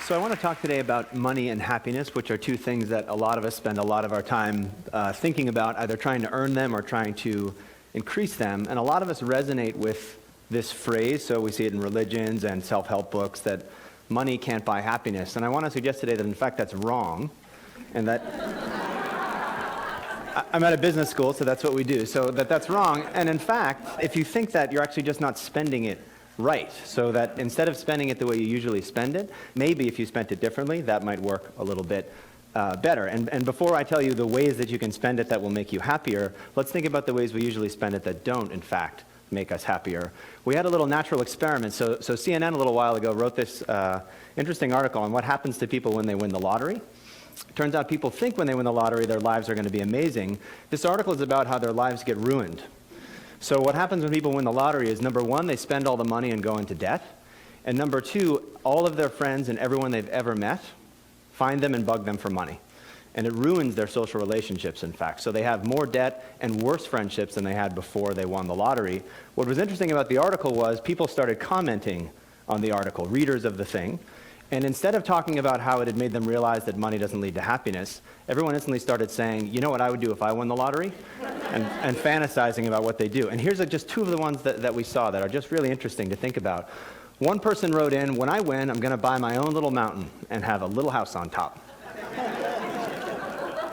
So I want to talk today about money and happiness, which are two things that a lot of us spend a lot of our time thinking about, either trying to earn them or trying to increase them. And a lot of us resonate with this phrase, so we see it in religions and self-help books, that money can't buy happiness. And I want to suggest today that in fact that's wrong, and that I'm at a business school, so that's what we do, so that's wrong. And in fact, if you think that, you're actually just not spending it right. So that instead of spending it the way you usually spend it, maybe if you spent it differently, that might work a little bit better. And before I tell you the ways that you can spend it that will make you happier, let's think about the ways we usually spend it that don't, in fact, make us happier. We had a little natural experiment. So CNN a little while ago wrote this interesting article on what happens to people when they win the lottery. It turns out people think when they win the lottery their lives are going to be amazing. This article is about how their lives get ruined. So what happens when people win the lottery is, number one, they spend all the money and go into debt. And number two, all of their friends and everyone they've ever met find them and bug them for money. And it ruins their social relationships, in fact. So they have more debt and worse friendships than they had before they won the lottery. What was interesting about the article was people started commenting on the article, readers of the thing. And instead of talking about how it had made them realize that money doesn't lead to happiness, everyone instantly started saying, you know what I would do if I won the lottery? And fantasizing about what they do. And here's just two of the ones that we saw that are just really interesting to think about. One person wrote in, when I win, I'm going to buy my own little mountain and have a little house on top.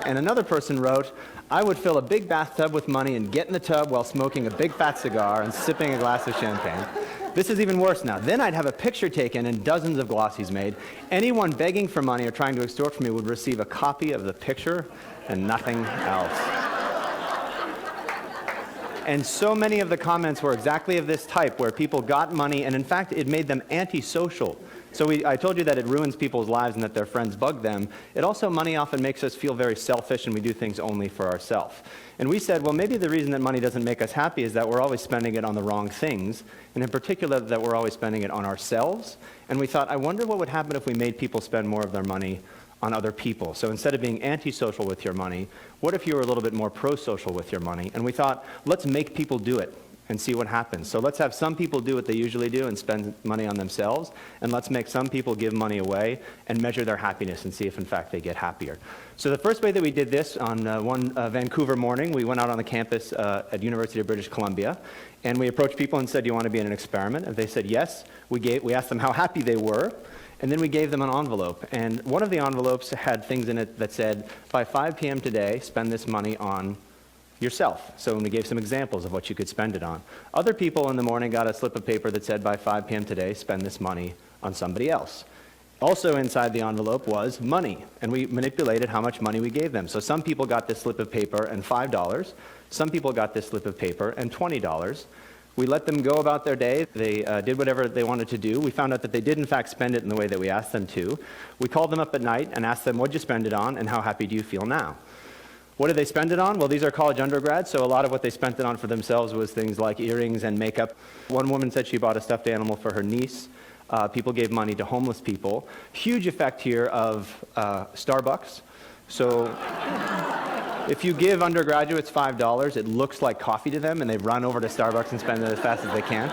And another person wrote, I would fill a big bathtub with money and get in the tub while smoking a big fat cigar and sipping a glass of champagne. This is even worse now. Then I'd have a picture taken and dozens of glossies made. Anyone begging for money or trying to extort from me would receive a copy of the picture and nothing else. And so many of the comments were exactly of this type, where people got money, and in fact, it made them antisocial. So I told you that it ruins people's lives and that their friends bug them. It also, money often makes us feel very selfish, and we do things only for ourselves. And we said, well, maybe the reason that money doesn't make us happy is that we're always spending it on the wrong things, and in particular, that we're always spending it on ourselves. And we thought, I wonder what would happen if we made people spend more of their money on other people. So instead of being antisocial with your money, what if you were a little bit more pro-social with your money? And we thought, let's make people do it and see what happens. So let's have some people do what they usually do and spend money on themselves, and let's make some people give money away and measure their happiness and see if in fact they get happier. So the first way that we did this, on one Vancouver morning, we went out on the campus at University of British Columbia, and we approached people and said, do you want to be in an experiment? And they said yes. We asked them how happy they were, and then we gave them an envelope. And one of the envelopes had things in it that said, by 5 p.m. today, spend this money on yourself. So we gave some examples of what you could spend it on. Other people in the morning got a slip of paper that said, by 5 p.m. today, spend this money on somebody else. Also inside the envelope was money, and we manipulated how much money we gave them. So some people got this slip of paper and $5. Some people got this slip of paper and $20. We let them go about their day. They did whatever they wanted to do. We found out that they did in fact spend it in the way that we asked them to. We called them up at night and asked them, what'd you spend it on, and how happy do you feel now? What did they spend it on? Well, these are college undergrads, so a lot of what they spent it on for themselves was things like earrings and makeup. One woman said she bought a stuffed animal for her niece. People gave money to homeless people. Huge effect here of Starbucks. So if you give undergraduates $5, it looks like coffee to them, and they run over to Starbucks and spend it as fast as they can.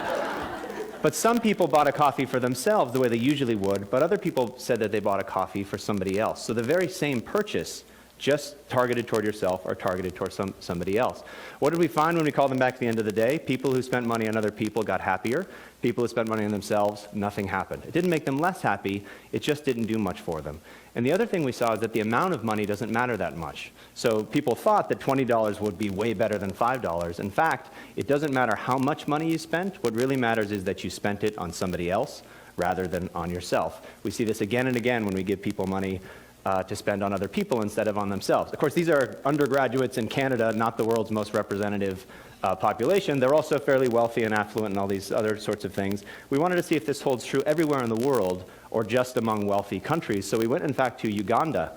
But some people bought a coffee for themselves the way they usually would, but other people said that they bought a coffee for somebody else. So the very same purchase, just targeted toward yourself or targeted toward somebody else. What did we find when we called them back at the end of the day? People who spent money on other people got happier. People who spent money on themselves, nothing happened. It didn't make them less happy, it just didn't do much for them. And the other thing we saw is that the amount of money doesn't matter that much. So people thought that $20 would be way better than $5. In fact, it doesn't matter how much money you spent. What really matters is that you spent it on somebody else rather than on yourself. We see this again and again when we give people money to spend on other people instead of on themselves. Of course, these are undergraduates in Canada, not the world's most representative population. They're also fairly wealthy and affluent and all these other sorts of things. We wanted to see if this holds true everywhere in the world or just among wealthy countries. So we went, in fact, to Uganda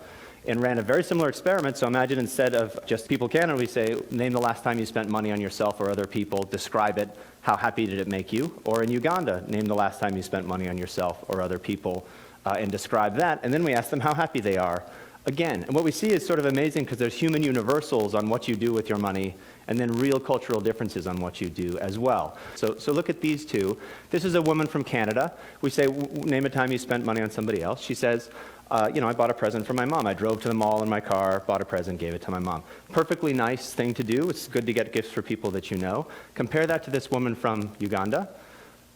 and ran a very similar experiment. So imagine instead of just people Canada, we say, name the last time you spent money on yourself or other people, describe it, how happy did it make you? Or in Uganda, name the last time you spent money on yourself or other people, and describe that, and then we ask them how happy they are. again. And what we see is sort of amazing because there's human universals on what you do with your money and then real cultural differences on what you do as well. So look at these two. This is a woman from Canada. We say, name a time you spent money on somebody else. She says, I bought a present for my mom. I drove to the mall in my car, bought a present, gave it to my mom. Perfectly nice thing to do. It's good to get gifts for people that you know. Compare that to this woman from Uganda.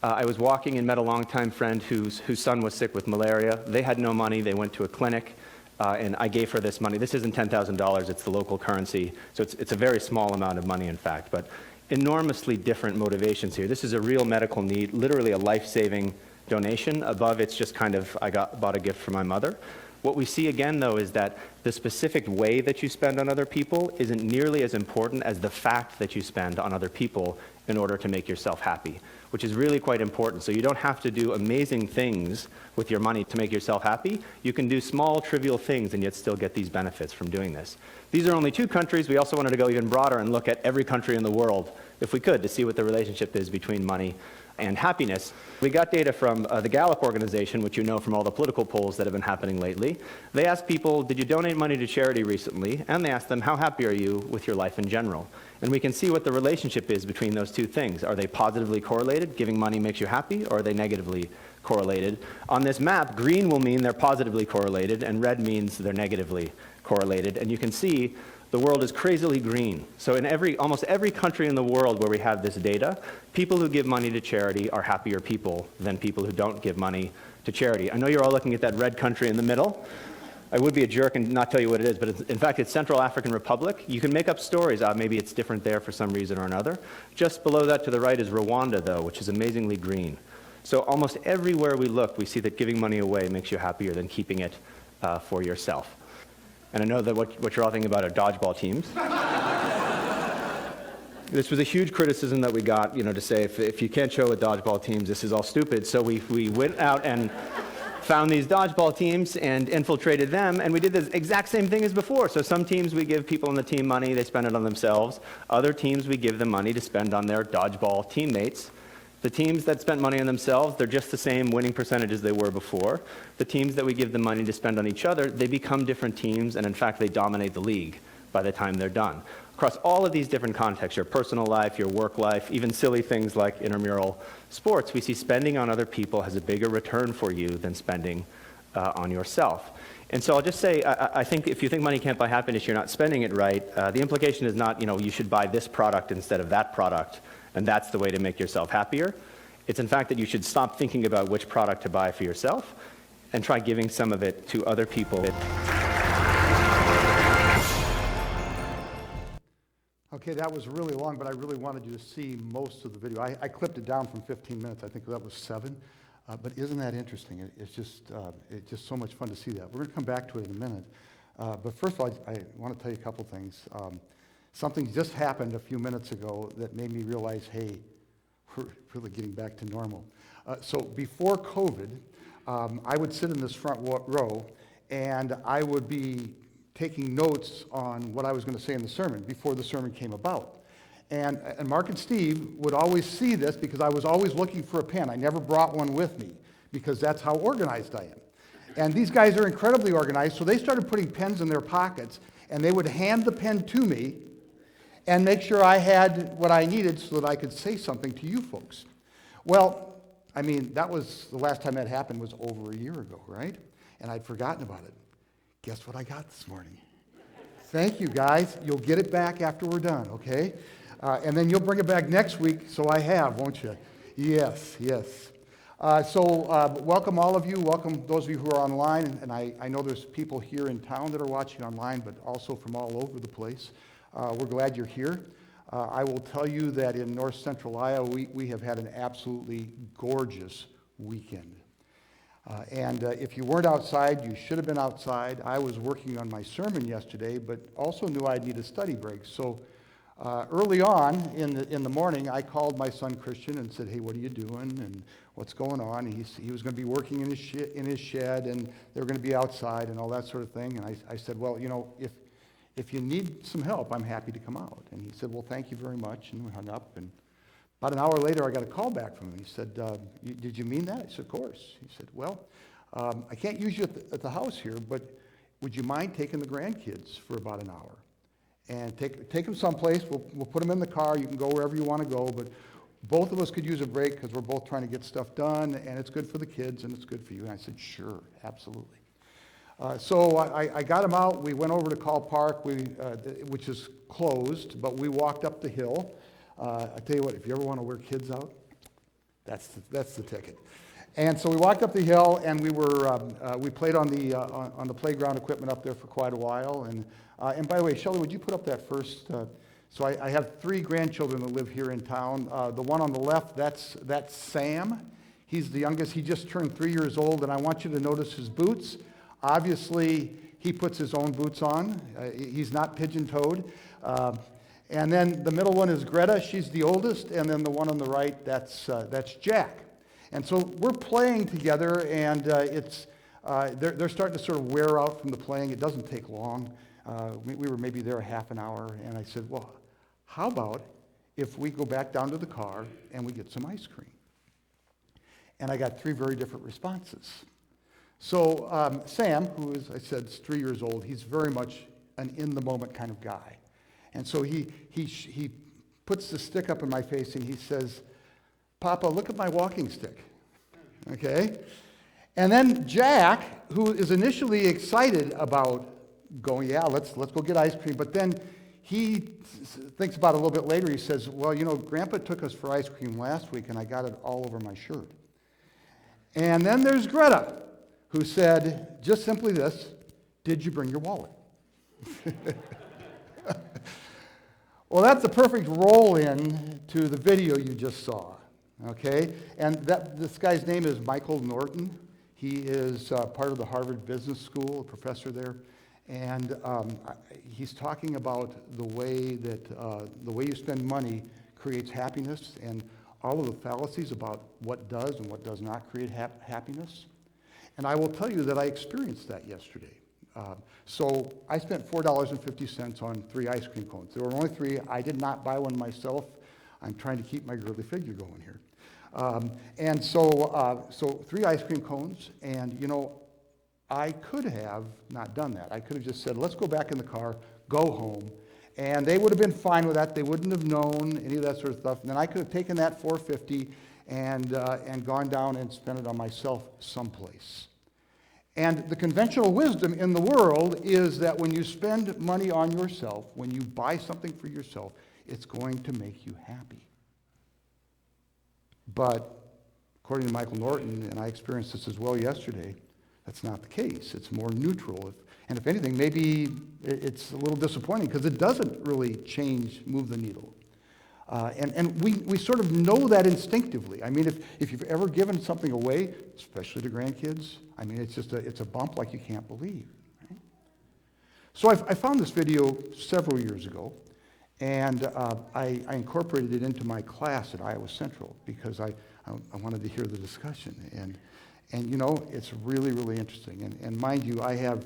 I was walking and met a longtime friend whose son was sick with malaria. They had no money. They went to a clinic, and I gave her this money. This isn't $10,000. It's the local currency, so it's a very small amount of money, in fact, but enormously different motivations here. This is a real medical need, literally a life-saving donation. Above, it's just kind of, bought a gift for my mother. What we see again, though, is that the specific way that you spend on other people isn't nearly as important as the fact that you spend on other people in order to make yourself happy, which is really quite important. So you don't have to do amazing things with your money to make yourself happy. You can do small, trivial things and yet still get these benefits from doing this. These are only 2 countries. We also wanted to go even broader and look at every country in the world, if we could, to see what the relationship is between money and happiness. We got data from the Gallup organization, which you know from all the political polls that have been happening lately. They asked people, did you donate money to charity recently? And they asked them, how happy are you with your life in general? And we can see what the relationship is between those 2 things. Are they positively correlated? Giving money makes you happy, or are they negatively correlated? On this map, green will mean they're positively correlated, and red means they're negatively correlated. And you can see the world is crazily green. So in almost every country in the world where we have this data, people who give money to charity are happier people than people who don't give money to charity. I know you're all looking at that red country in the middle. I would be a jerk and not tell you what it is, but in fact, it's Central African Republic. You can make up stories. Maybe it's different there for some reason or another. Just below that to the right is Rwanda, though, which is amazingly green. So almost everywhere we look, we see that giving money away makes you happier than keeping it for yourself. And I know that what you're all thinking about are dodgeball teams. This was a huge criticism that we got, to say if you can't show with dodgeball teams, this is all stupid. So we went out and found these dodgeball teams and infiltrated them, and we did the exact same thing as before. So some teams we give people on the team money, they spend it on themselves. Other teams we give them money to spend on their dodgeball teammates. The teams that spent money on themselves, they're just the same winning percentage as they were before. The teams that we give them money to spend on each other, they become different teams, and in fact, they dominate the league by the time they're done. Across all of these different contexts, your personal life, your work life, even silly things like intramural sports, we see spending on other people has a bigger return for you than spending on yourself. And so I'll just say, I think if you think money can't buy happiness, you're not spending it right. The implication is not, you should buy this product instead of that product, and that's the way to make yourself happier. It's in fact that you should stop thinking about which product to buy for yourself and try giving some of it to other people. Okay, that was really long, but I really wanted you to see most of the video. I clipped it down from 15 minutes. I think that was 7. But isn't that interesting? It's just so much fun to see that. We're going to come back to it in a minute. But first of all, I want to tell you a couple things. Something just happened a few minutes ago that made me realize, hey, we're really getting back to normal. So before COVID, I would sit in this front row, and I would be taking notes on what I was going to say in the sermon before the sermon came about. And Mark and Steve would always see this because I was always looking for a pen. I never brought one with me because that's how organized I am. And these guys are incredibly organized, so they started putting pens in their pockets, and they would hand the pen to me and make sure I had what I needed so that I could say something to you folks. Well, I mean, that was the last time that happened was over a year ago, right? And I'd forgotten about it. Guess what I got this morning? Thank you, guys. You'll get it back after we're done, okay? And then you'll bring it back next week, so I have, won't you? Yes, yes. Welcome all of you. Welcome those of you who are online. And I know there's people here in town that are watching online, but also from all over the place. We're glad you're here. I will tell you that in north central Iowa, we have had an absolutely gorgeous weekend. If you weren't outside, you should have been outside. I was working on my sermon yesterday, but also knew I'd need a study break. So early on in the morning, I called my son Christian and said, hey, what are you doing and what's going on? And he was going to be working in his shed, and they were going to be outside and all that sort of thing. And I said, well, if you need some help, I'm happy to come out. And he said, well, thank you very much. And we hung up. And about an hour later, I got a call back from him. He said, did you mean that? I said, of course. He said, well, I can't use you at the house here, but would you mind taking the grandkids for about an hour? And take them someplace. We'll put them in the car. You can go wherever you want to go, but both of us could use a break because we're both trying to get stuff done, and it's good for the kids, and it's good for you. And I said, sure, absolutely. So I got them out. We went over to Call Park, which is closed, but we walked up the hill. I tell you what, if you ever want to wear kids out, that's the ticket. And so we walked up the hill, and we played on the playground equipment up there for quite a while. And by the way, Shelley, would you put up that first? So I have 3 grandchildren that live here in town. The one on the left, that's Sam. He's the youngest. He just turned 3 years old, and I want you to notice his boots. Obviously, he puts his own boots on. He's not pigeon-toed. And then the middle one is Greta. She's the oldest. And then the one on the right, that's Jack. And so we're playing together, and they're starting to sort of wear out from the playing. It doesn't take long. We were maybe there a half an hour, and I said, well, how about if we go back down to the car and we get some ice cream? And I got 3 very different responses. So Sam, who is, I said, is 3 years old, he's very much an in-the-moment kind of guy. And so he puts the stick up in my face, and he says, Papa, look at my walking stick. Okay? And then Jack, who is initially excited about going, yeah, let's go get ice cream, but then he thinks about it a little bit later. He says, well, you know, Grandpa took us for ice cream last week, and I got it all over my shirt. And then there's Greta, who said just simply this, did you bring your wallet? Well, that's the perfect roll-in to the video you just saw, okay? And this guy's name is Michael Norton. He is part of the Harvard Business School, a professor there. And he's talking about the way you spend money creates happiness, and all of the fallacies about what does and what does not create happiness. And I will tell you that I experienced that yesterday. So I spent $4.50 on 3 ice cream cones. There were only 3. I did not buy one myself. I'm trying to keep my girly figure going here. And so 3 ice cream cones, and you know, I could have not done that. I could have just said, let's go back in the car, go home. And they would have been fine with that. They wouldn't have known any of that sort of stuff. And then I could have taken that $4.50 and gone down and spent it on myself someplace. And the conventional wisdom in the world is that when you spend money on yourself, when you buy something for yourself, it's going to make you happy. But according to Michael Norton, and I experienced this as well yesterday, that's not the case. It's more neutral. And if anything, maybe it's a little disappointing because it doesn't really move the needle. And we sort of know that instinctively. I mean, if you've ever given something away, especially to grandkids, I mean, it's a bump like you can't believe. Right? So I found this video several years ago, and I incorporated it into my class at Iowa Central because I wanted to hear the discussion. And you know, it's really, really interesting. And mind you, I have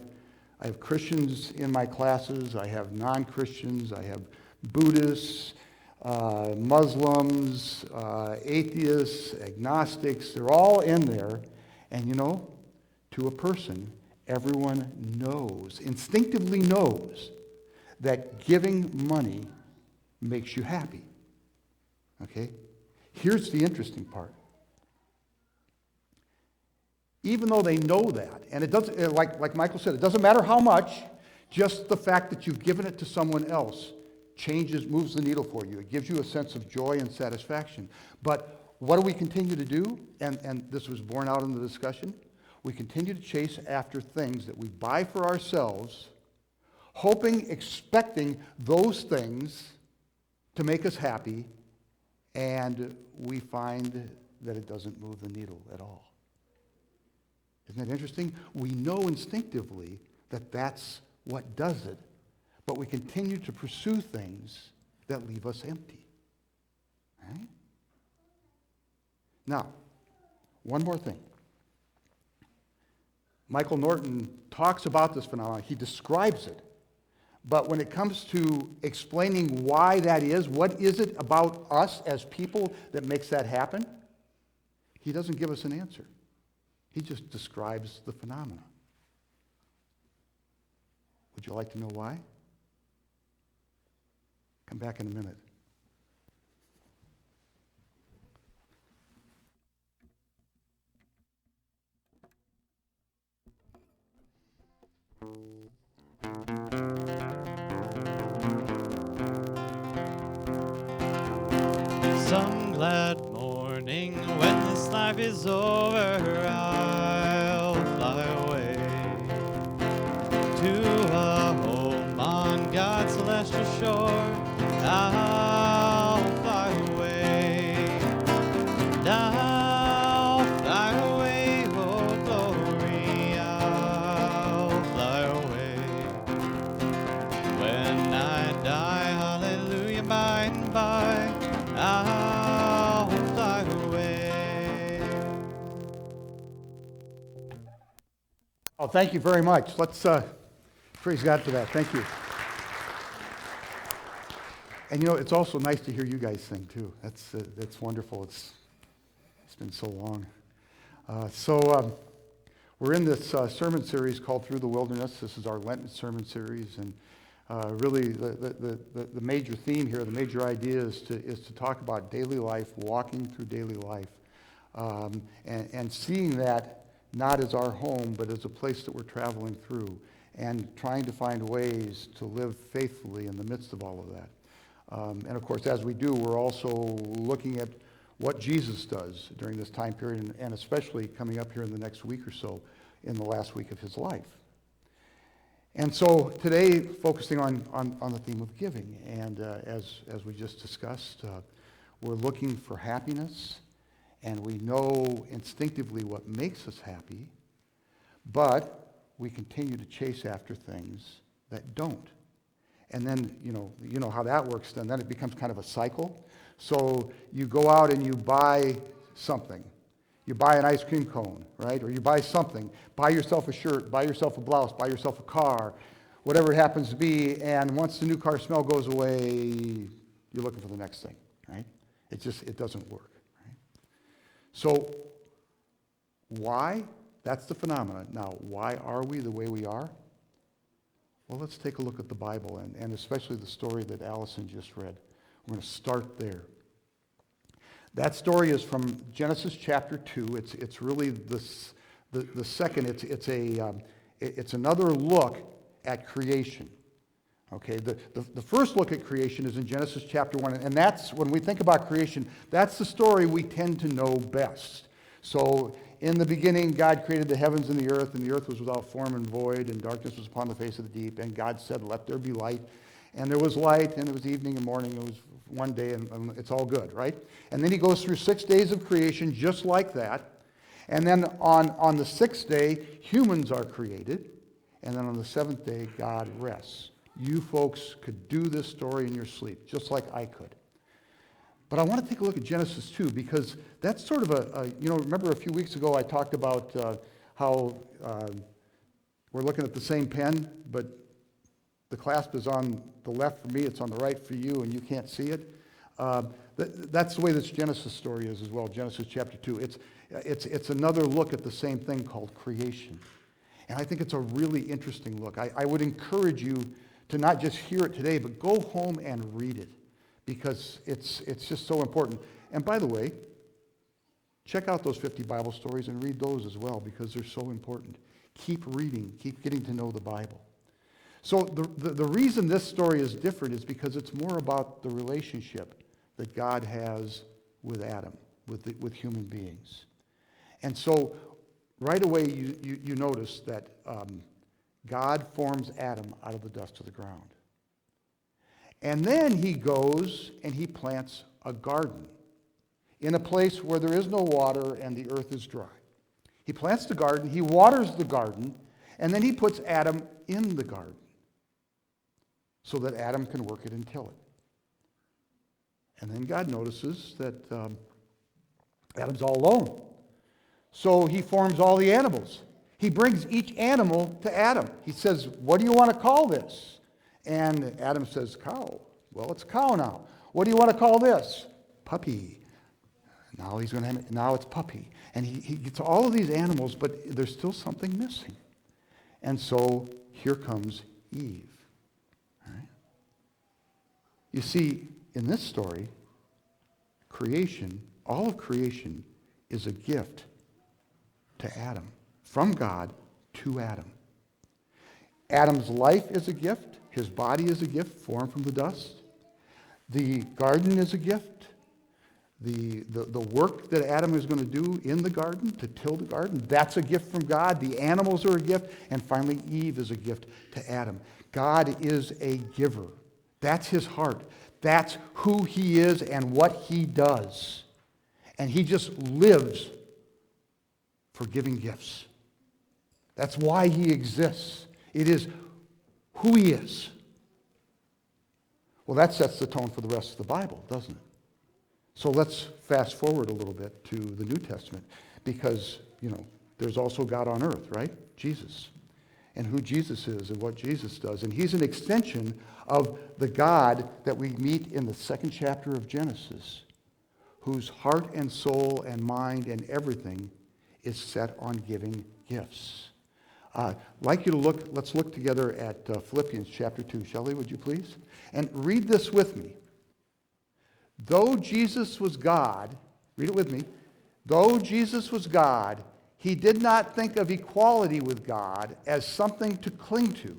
Christians in my classes. I have non-Christians. I have Buddhists, Muslims, atheists, agnostics. They're all in there. And you know, to a person, everyone knows, instinctively knows, that giving money makes you happy. Okay? Here's the interesting part. Even though they know that, and it doesn't, like Michael said, it doesn't matter how much, just the fact that you've given it to someone else moves the needle for you. It gives you a sense of joy and satisfaction. But what do we continue to do? And this was borne out in the discussion. We continue to chase after things that we buy for ourselves, hoping, expecting those things to make us happy, and we find that it doesn't move the needle at all. Isn't that interesting? We know instinctively that that's what does it, but we continue to pursue things that leave us empty. Right? Now, one more thing. Michael Norton talks about this phenomenon. He describes it. But when it comes to explaining why that is, what is it about us as people that makes that happen, he doesn't give us an answer. He just describes the phenomena. Would you like to know why? Come back in a minute. Some glad morning when this life is over, I'll fly away to a home on God's celestial shore. I'll fly away, and I'll fly away, oh glory, I'll fly away. When I die, hallelujah, by and by, I'll fly away. Oh, thank you very much. Let's praise God for that. Thank you. And you know, it's also nice to hear you guys sing too. That's wonderful. It's been so long. We're in this sermon series called Through the Wilderness. This is our Lenten sermon series, and really the major theme here, the major idea is to talk about daily life, walking through daily life, and seeing that not as our home, but as a place that we're traveling through, and trying to find ways to live faithfully in the midst of all of that. And of course, as we do, we're also looking at what Jesus does during this time period, and especially coming up here in the next week or so, in the last week of his life. And so today, focusing on the theme of giving, and as we just discussed, we're looking for happiness, and we know instinctively what makes us happy, but we continue to chase after things that don't. And then, you know how that works, then it becomes kind of a cycle. So you go out and you buy something. You buy an ice cream cone, right? Or you buy something. Buy yourself a shirt, buy yourself a blouse, buy yourself a car, whatever it happens to be. And once the new car smell goes away, you're looking for the next thing, right? It doesn't work, right? So why? That's the phenomenon. Now, why are we the way we are? Well, let's take a look at the Bible, and especially the story that Allison just read. We're going to start there. That story is from Genesis Chapter 2. It's really the second. It's another look at creation. Okay, the first look at creation is in Genesis Chapter 1, and that's, when we think about creation, that's the story we tend to know best. So in the beginning, God created the heavens and the earth was without form and void, and darkness was upon the face of the deep, and God said, let there be light. And there was light, and it was evening and morning, it was one day, and it's all good, right? And then he goes through 6 days of creation just like that. And then on the 6th day, humans are created. And then on the 7th day, God rests. You folks could do this story in your sleep, just like I could. But I want to take a look at Genesis 2, because that's sort of remember a few weeks ago I talked about how we're looking at the same pen, but the clasp is on the left for me, it's on the right for you, and you can't see it. That's the way this Genesis story is as well, Genesis chapter 2. It's another look at the same thing called creation. And I think it's a really interesting look. I would encourage you to not just hear it today, but go home and read it, because it's just so important. And by the way, check out those 50 Bible stories and read those as well, because they're so important. Keep reading, keep getting to know the Bible. So the reason this story is different is because it's more about the relationship that God has with Adam, with human beings. And so right away you notice that God forms Adam out of the dust of the ground. And then he goes and he plants a garden in a place where there is no water and the earth is dry. He plants the garden, he waters the garden, and then he puts Adam in the garden so that Adam can work it and till it. And then God notices that Adam's all alone. So he forms all the animals. He brings each animal to Adam. He says, what do you want to call this? And Adam says, cow. Well, it's cow now. What do you want to call this? Puppy. Now it's puppy. And he gets all of these animals, but there's still something missing. And so here comes Eve. All right? You see, in this story, creation, all of creation, is a gift to Adam, from God to Adam. Adam's life is a gift. His body is a gift, formed from the dust. The garden is a gift. The work that Adam is going to do in the garden, to till the garden, that's a gift from God. The animals are a gift. And finally, Eve is a gift to Adam. God is a giver. That's his heart. That's who he is and what he does. And he just lives for giving gifts. That's why he exists. It is who he is. Well, that sets the tone for the rest of the Bible, doesn't it? So let's fast forward a little bit to the New Testament, because, there's also God on earth, right? Jesus. And who Jesus is and what Jesus does. And he's an extension of the God that we meet in the 2nd chapter of Genesis, whose heart and soul and mind and everything is set on giving gifts. I'd like you to let's look together at Philippians Chapter 2. Shelley, would you please? And read this with me. Though Jesus was God, read it with me. Though Jesus was God, he did not think of equality with God as something to cling to.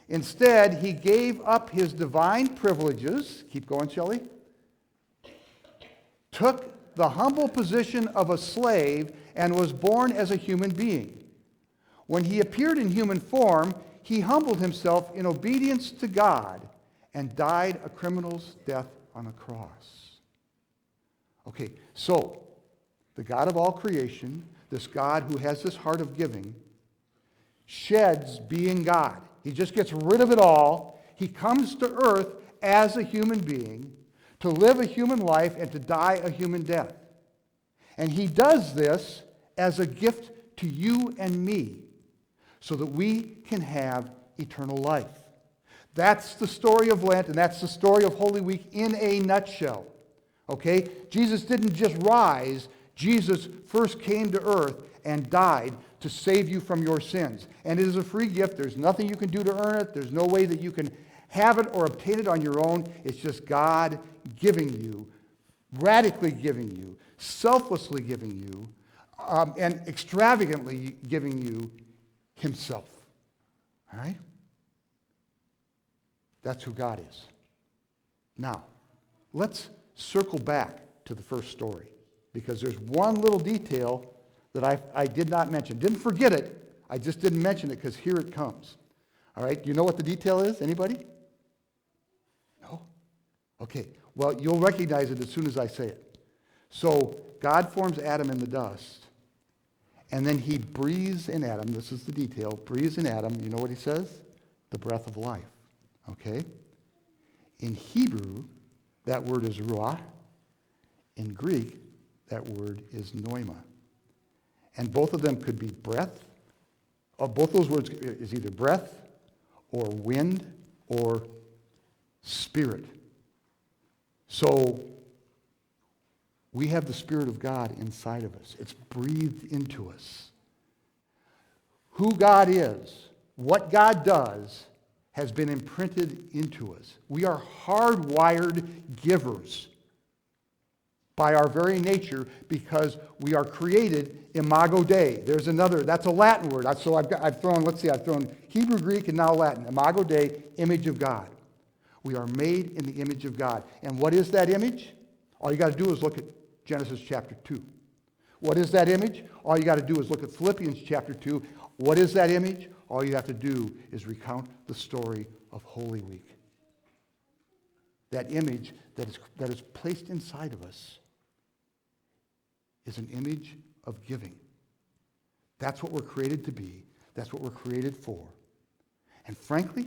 Instead, he gave up his divine privileges. Keep going, Shelley. Took the humble position of a slave and was born as a human being. When he appeared in human form, he humbled himself in obedience to God and died a criminal's death on a cross. Okay, so the God of all creation, this God who has this heart of giving, sheds being God. He just gets rid of it all. He comes to earth as a human being to live a human life and to die a human death. And he does this as a gift to you and me so that we can have eternal life. That's the story of Lent, and that's the story of Holy Week in a nutshell. Okay? Jesus didn't just rise. Jesus first came to earth and died to save you from your sins. And it is a free gift. There's nothing you can do to earn it. There's no way that you can have it or obtain it on your own. It's just God giving you, radically giving you, selflessly giving you, and extravagantly giving you himself. All right? That's who God is. Now, let's circle back to the first story, because there's one little detail that I did not mention. Didn't forget it. I just didn't mention it because here it comes. All right? Do you know what the detail is? Anybody? No? Okay. Well, you'll recognize it as soon as I say it. So God forms Adam in the dust, and then he breathes in Adam. This is the detail. Breathes in Adam. You know what he says? The breath of life. Okay? In Hebrew, that word is ruah. In Greek, that word is pneuma. And both of them could be breath. Both those words is either breath or wind or spirit. So we have the Spirit of God inside of us. It's breathed into us. Who God is, what God does, has been imprinted into us. We are hardwired givers by our very nature, because we are created imago Dei. There's another, that's a Latin word. So I've thrown Hebrew, Greek, and now Latin. Imago Dei, image of God. We are made in the image of God. And what is that image? All you got to do is look at Genesis chapter 2. What is that image? All you got to do is look at Philippians chapter 2. What is that image? All you have to do is recount the story of Holy Week. That image that is placed inside of us is an image of giving. That's what we're created to be. That's what we're created for. And frankly,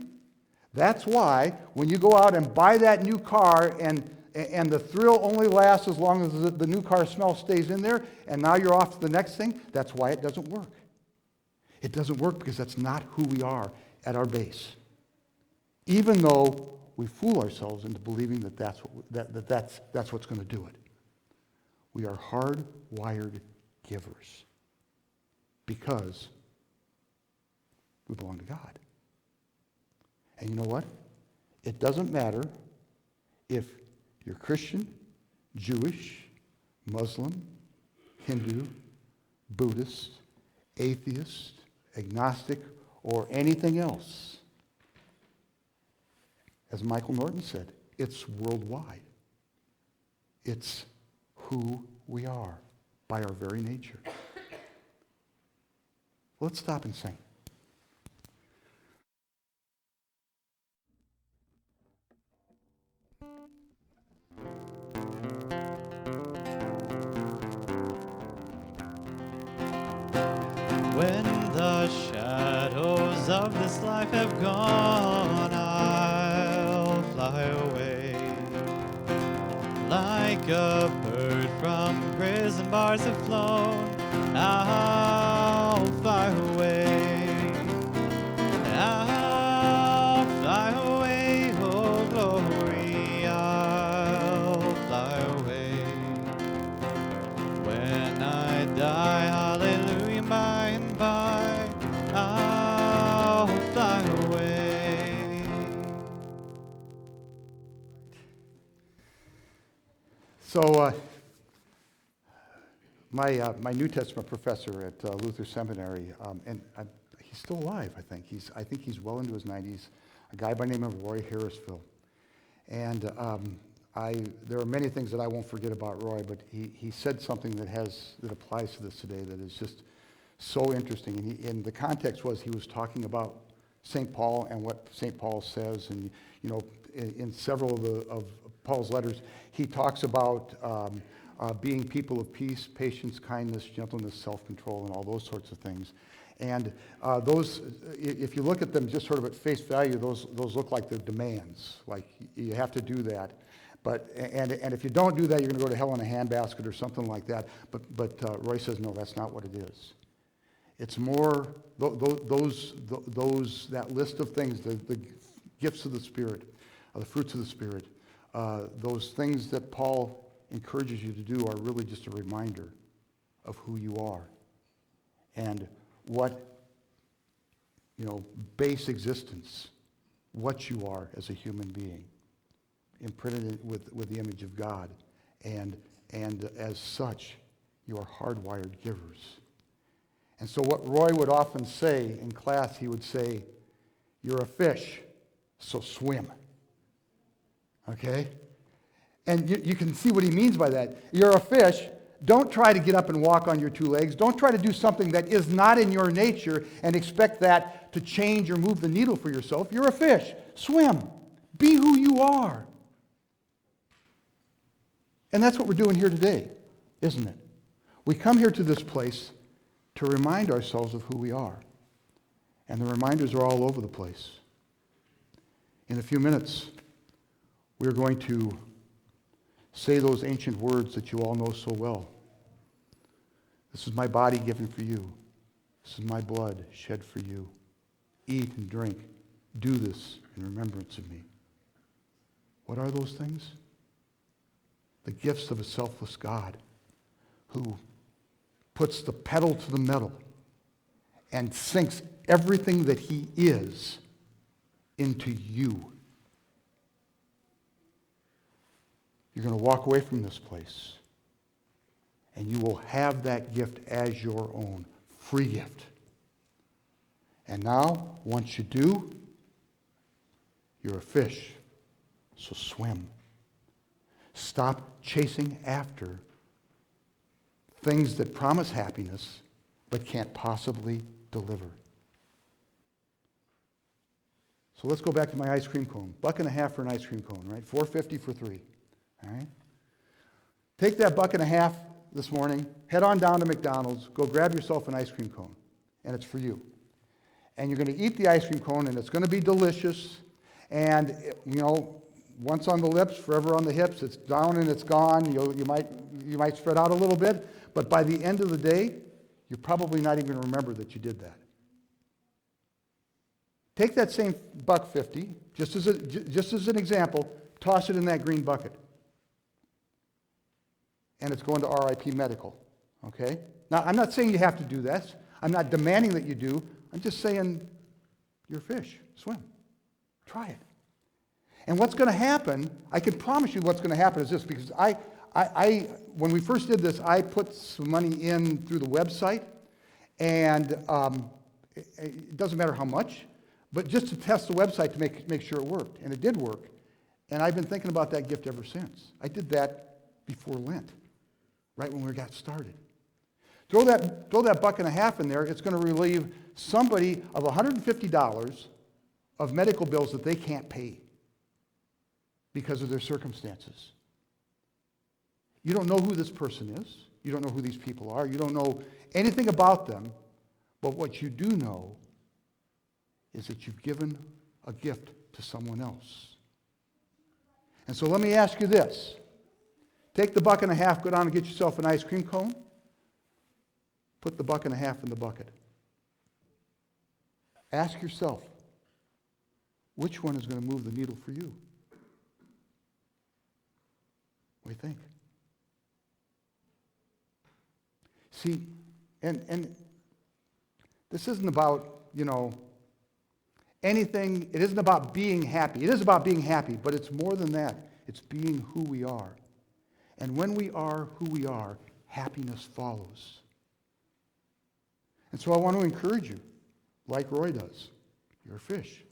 that's why when you go out and buy that new car and the thrill only lasts as long as the new car smell stays in there, and now you're off to the next thing, that's why it doesn't work. It doesn't work because that's not who we are at our base. Even though we fool ourselves into believing that that's what's going to do it. We are hardwired givers because we belong to God. And you know what? It doesn't matter if you're Christian, Jewish, Muslim, Hindu, Buddhist, atheist, agnostic, or anything else. As Michael Norton said, it's worldwide. It's who we are by our very nature. Let's stop and sing. When the shadows of this life have gone, I'll fly away. Like a bird from prison bars have flown, I'll fly away. I'll fly away, oh glory, I'll fly away. When I die, hallelujah, by and by, I'll fly away. So, my New Testament professor at Luther Seminary, and he's still alive, I think. I think he's well into his 90s, a guy by the name of Roy Harrisville. And there are many things that I won't forget about Roy, but he said something that applies to this today that is just so interesting. And the context was he was talking about St. Paul and what St. Paul says. And, you know, in several of Paul's letters, he talks about being people of peace, patience, kindness, gentleness, self-control, and all those sorts of things. And those, if you look at them just sort of at face value, those look like they're demands. Like you have to do that. But and if you don't do that, you're going to go to hell in a handbasket or something like that. But Roy says, no, that's not what it is. It's more that list of things, the gifts of the Spirit, the fruits of the Spirit, those things that Paul encourages you to do are really just a reminder of who you are and what, base existence, what you are as a human being, imprinted with the image of God, and as such, you are hardwired givers. And so what Roy would often say in class, he would say, you're a fish, so swim. Okay? And you can see what he means by that. You're a fish. Don't try to get up and walk on your two legs. Don't try to do something that is not in your nature and expect that to change or move the needle for yourself. You're a fish. Swim. Be who you are. And that's what we're doing here today, isn't it? We come here to this place to remind ourselves of who we are. And the reminders are all over the place. In a few minutes, we're going to say those ancient words that you all know so well. This is my body given for you. This is my blood shed for you. Eat and drink. Do this in remembrance of me. What are those things? The gifts of a selfless God who puts the pedal to the metal and sinks everything that he is into you. You're going to walk away from this place, and you will have that gift as your own, free gift. And now, once you do, you're a fish, so swim. Stop chasing after things that promise happiness but can't possibly deliver. So let's go back to my ice cream cone. $1.50 for an ice cream cone, right? $4.50 for 3. All right? Take that $1.50 this morning, head on down to McDonald's, go grab yourself an ice cream cone, and it's for you. And you're going to eat the ice cream cone, and it's going to be delicious. And, once on the lips, forever on the hips. It's down and it's gone. You might spread out a little bit, but by the end of the day, you're probably not even going to remember that you did that. Take that same $1.50, just as an example, toss it in that green bucket. And it's going to RIP Medical, okay? Now, I'm not saying you have to do this. I'm not demanding that you do. I'm just saying you're a fish. Swim. Try it. And what's going to happen, I can promise you what's going to happen is this, because when we first did this, I put some money in through the website, and it doesn't matter how much, but just to test the website to make sure it worked. And it did work. And I've been thinking about that gift ever since. I did that before Lent, right when we got started. Throw that $1.50 in there. It's going to relieve somebody of $150 of medical bills that they can't pay because of their circumstances. You don't know who this person is. You don't know who these people are. You don't know anything about them. But what you do know is that you've given a gift to someone else. And so let me ask you this. Take the $1.50, go down and get yourself an ice cream cone. Put the $1.50 in the bucket. Ask yourself, which one is going to move the needle for you? What do you think? See, and this isn't about, anything. It isn't about being happy. It is about being happy, but it's more than that. It's being who we are. And when we are who we are, happiness follows. And so I want to encourage you, like Roy does. You're a fish,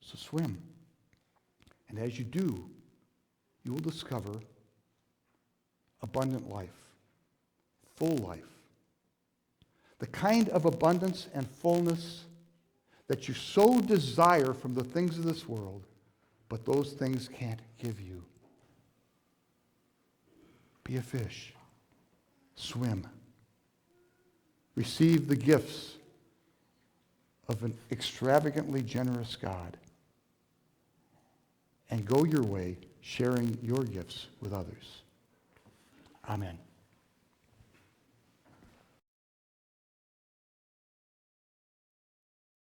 so swim. And as you do, you will discover abundant life, full life. The kind of abundance and fullness that you so desire from the things of this world, but those things can't give you. Be a fish. Swim. Receive the gifts of an extravagantly generous God. And go your way sharing your gifts with others. Amen.